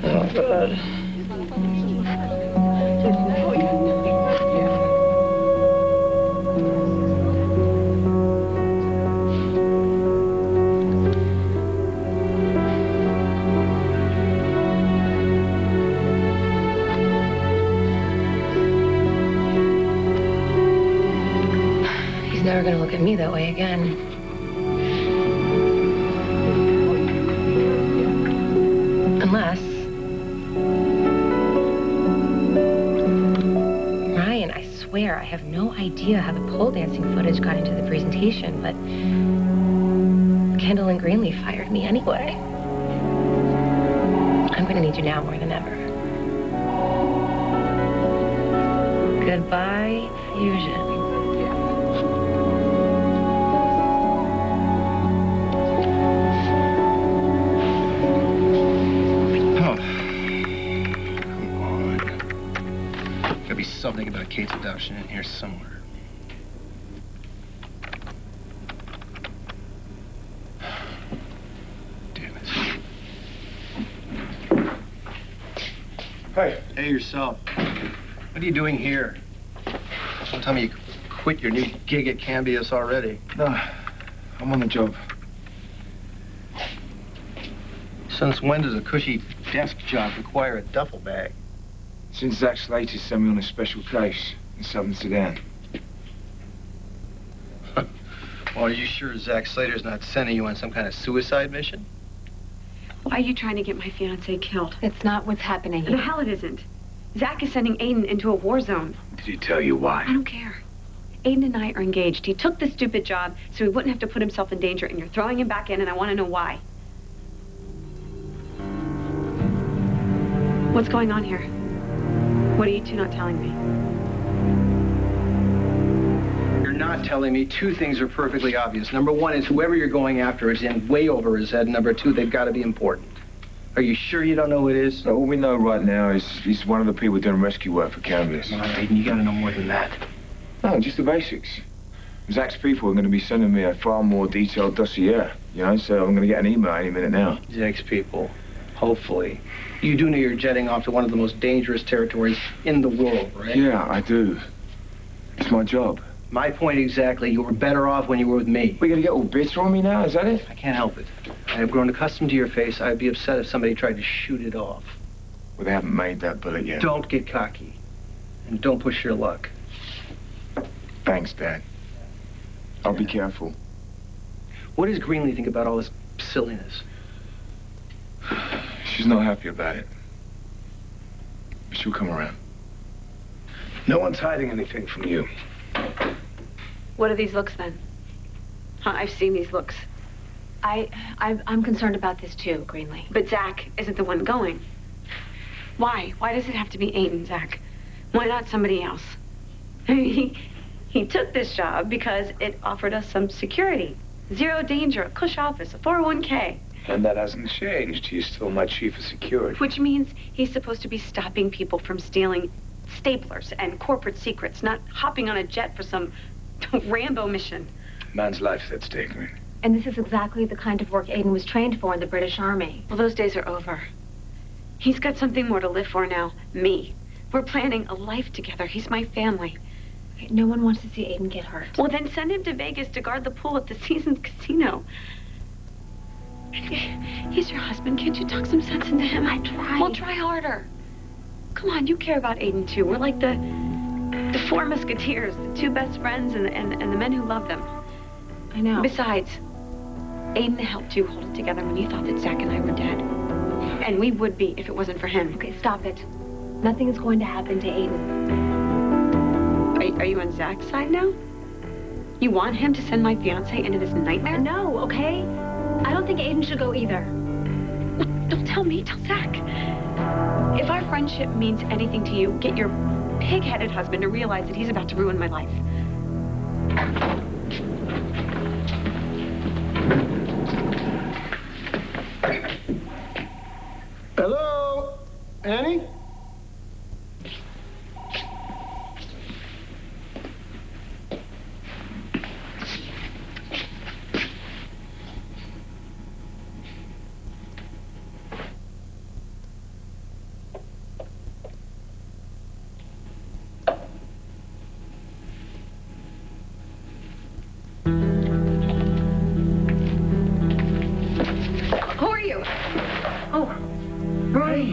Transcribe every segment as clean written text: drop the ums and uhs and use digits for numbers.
Oh, God. He's never gonna look at me that way again. Unless... Ryan, I swear, I have no idea how the pole dancing footage got into the presentation, but Kendall and Greenlee fired me anyway. I'm gonna need you now more than ever. Goodbye, Fusion. Something about Kate's adoption in here somewhere. Damn it. Hey. Hey, yourself. What are you doing here? Don't tell me you quit your new gig at Cambius already. No, I'm on the job. Since when does a cushy desk job require a duffel bag? Since Zach Slater sent me on a special case in southern Sudan. Well, are you sure Zach Slater's not sending you on some kind of suicide mission? Why are you trying to get my fiancé killed? It's not what's happening. The hell it isn't. Zach is sending Aidan into a war zone. Did he tell you why? I don't care. Aidan and I are engaged. He took this stupid job so he wouldn't have to put himself in danger, and you're throwing him back in, and I want to know why. What's going on here? What are you two not telling me? You're not telling me. Two things are perfectly obvious. Number one is whoever you're going after is in way over his head. Number two, they've got to be important. Are you sure you don't know who it is? No, all we know right now is he's one of the people doing rescue work for Cambius. All right, Aidan, you got to know more than that. No, just the basics. Zach's people are going to be sending me a far more detailed dossier, you know, so I'm going to get an email any minute now. Zach's people, hopefully. You do know you're jetting off to one of the most dangerous territories in the world, right? Yeah, I do. It's my job. My point exactly. You were better off when you were with me. We're gonna get all bitter on me now, is that it? I can't help it. I have grown accustomed to your face. I'd be upset if somebody tried to shoot it off. Well, they haven't made that bullet yet. Don't get cocky. And don't push your luck. Thanks, Dad. I'll be careful. What does Greenlee think about all this silliness? She's not happy about it. But she'll come around. No one's hiding anything from you. What are these looks, then? I've seen these looks. I'm concerned about this, too, Greenlee. But Zach isn't the one going. Why? Why does it have to be Aidan, Zach? Why not somebody else? I mean, he took this job because it offered us some security. Zero danger, a cush office, a 401k. And that hasn't changed. He's still my chief of security. Which means he's supposed to be stopping people from stealing staplers and corporate secrets, not hopping on a jet for some Rambo mission. Man's life's at stake, man. And this is exactly the kind of work Aidan was trained for in the British Army. Well, those days are over. He's got something more to live for now. Me. We're planning a life together. He's my family. No one wants to see Aidan get hurt. Well, then send him to Vegas to guard the pool at the Seasons Casino. He's your husband. Can't you talk some sense into him? I try. Well, try harder. Come on, you care about Aidan, too. We're like the four musketeers, the two best friends and the men who love them. I know. Besides, Aidan helped you hold it together when you thought that Zach and I were dead. And we would be if it wasn't for him. Okay, stop it. Nothing is going to happen to Aidan. Are you on Zach's side now? You want him to send my fiancé into this nightmare? No, okay? I don't think Aidan should go either. Well, don't tell me, tell Zach. If our friendship means anything to you, get your pig-headed husband to realize that he's about to ruin my life. Hello? Annie?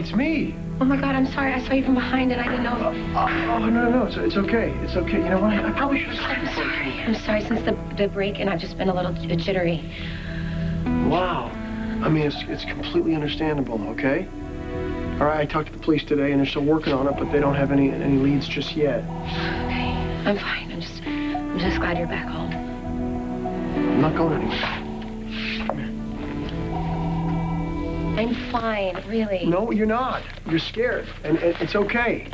it's me. Oh my God, I'm sorry. I saw you from behind and I didn't know. No. It's okay. It's okay. You know what? I probably should have said before. I'm sorry. Since the break-in, I've just been a little jittery. Wow. I mean, it's completely understandable, okay? All right, I talked to the police today, and they're still working on it, but they don't have any leads just yet. Okay, I'm fine. I'm just glad you're back home. I'm not going anywhere. Come here. I'm fine, really. No, you're not. You're scared, and it's okay.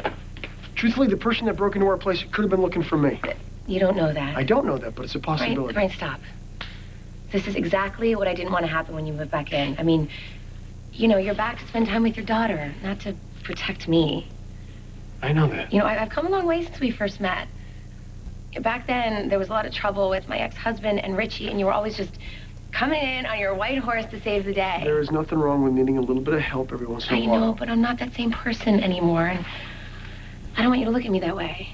Truthfully, the person that broke into our place could have been looking for me. You don't know that. I don't know that, but it's a possibility. Brian, stop. This is exactly what I didn't want to happen when you moved back in. I mean, you know, you're back to spend time with your daughter, not to protect me. I know that. You know, I've come a long way since we first met. Back then, there was a lot of trouble with my ex-husband and Richie, and you were always just coming in on your white horse to save the day. There is nothing wrong with needing a little bit of help every once in a while. I know, but I'm not that same person anymore, and I don't want you to look at me that way.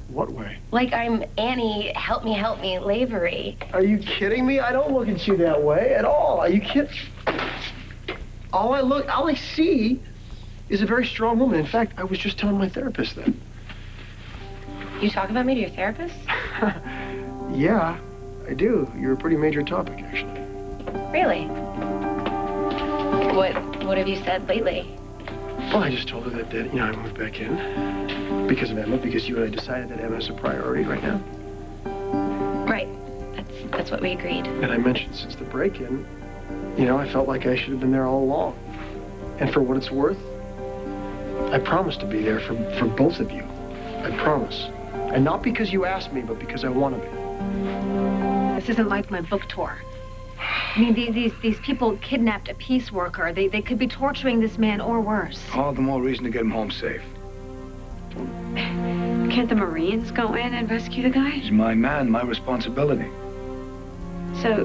What way? Like I'm Annie, help me, Lavery. Are you kidding me? I don't look at you that way at all. Are you kidding? All I see is a very strong woman. In fact, I was just telling my therapist that. You talk about me to your therapist? Yeah, I do. You're a pretty major topic, actually. Really? What have you said lately? Well, I just told her that you know, I moved back in because of Emma, because you and I decided that Emma's a priority right now. Right. That's what we agreed. And I mentioned since the break-in, you know, I felt like I should have been there all along. And for what it's worth, I promise to be there for both of you. I promise. And not because you asked me, but because I want to be. This isn't like my book tour. I mean, these people kidnapped a peace worker. They could be torturing this man or worse. All the more reason to get him home safe. Can't the Marines go in and rescue the guy? He's my man, my responsibility. So,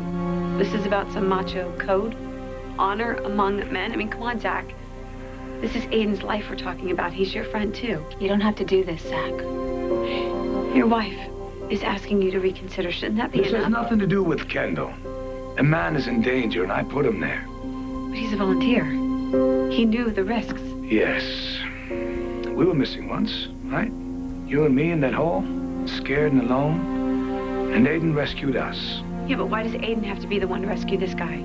this is about some macho code? Honor among men? I mean, come on, Zach. This is Aidan's life we're talking about. He's your friend, too. You don't have to do this, Zach. Your wife is asking you to reconsider. Shouldn't that be This enough? has nothing to do with Kendall. A man is in danger, and I put him there. But he's a volunteer. He knew the risks. Yes. We were missing once, right? You and me in that hole, scared and alone. And Aidan rescued us. Yeah, but why does Aidan have to be the one to rescue this guy?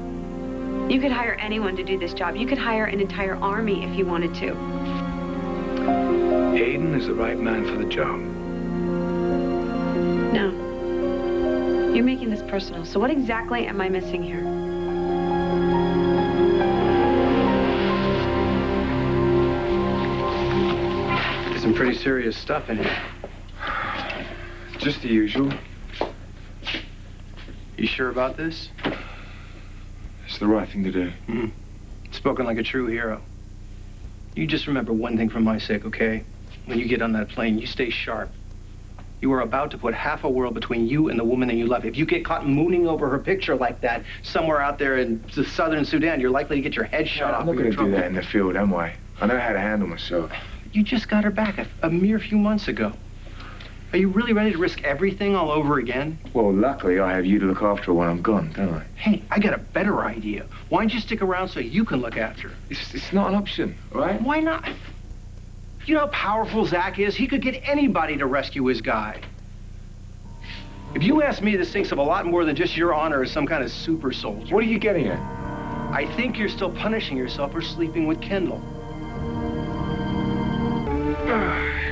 You could hire anyone to do this job. You could hire an entire army if you wanted to. Aidan is the right man for the job. No. You're making this personal. So what exactly am I missing here? There's some pretty serious stuff in here. Just the usual. You sure about this? It's the right thing to do. Spoken like a true hero. You just remember one thing for my sake, okay? When you get on that plane, you stay sharp. You are about to put half a world between you and the woman that you love. If you get caught mooning over her picture like that somewhere out there in the southern Sudan, you're likely to get your head shot off. I'm not going to do that in the field, am I? I know how to handle myself. You just got her back a mere few months ago. Are you really ready to risk everything all over again? Well, luckily, I have you to look after her when I'm gone, don't I? Hey, I got a better idea. Why don't you stick around so you can look after her? It's not an option, right? Why not? You know how powerful Zach is? He could get anybody to rescue his guy. If you ask me, this thinks of a lot more than just your honor as some kind of super soldier. What are you getting at? I think you're still punishing yourself for sleeping with Kendall.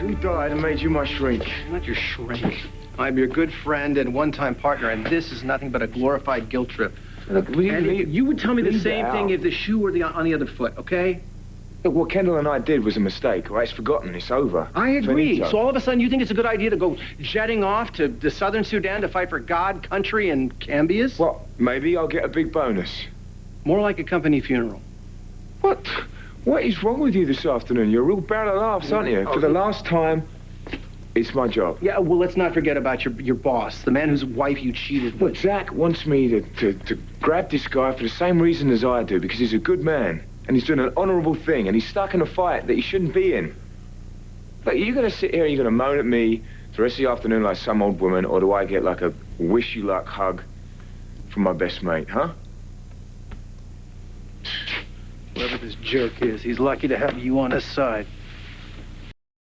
Who died and made you my shrink? Not your shrink. I'm your good friend and one-time partner, and this is nothing but a glorified guilt trip. Look, You would tell me the leave same it thing out. if the shoe were on the other foot, okay? Look, what Kendall and I did was a mistake, all right? It's forgotten. It's over. I agree. Finito. So all of a sudden you think it's a good idea to go jetting off to the southern Sudan to fight for God, country, and Cambias? Well, maybe I'll get a big bonus. More like a company funeral. What? What is wrong with you this afternoon? You're a real barrel of laughs, aren't you? For the last time, it's my job. Yeah, well, let's not forget about your boss, the man whose wife you cheated with. Look, Zach wants me to grab this guy for the same reason as I do, because he's a good man, and he's doing an honorable thing, and he's stuck in a fight that he shouldn't be in. Like, are you going to sit here and you're going to moan at me the rest of the afternoon like some old woman, or do I get like a wish you luck hug from my best mate, huh? Whoever this jerk is, he's lucky to have you on his side.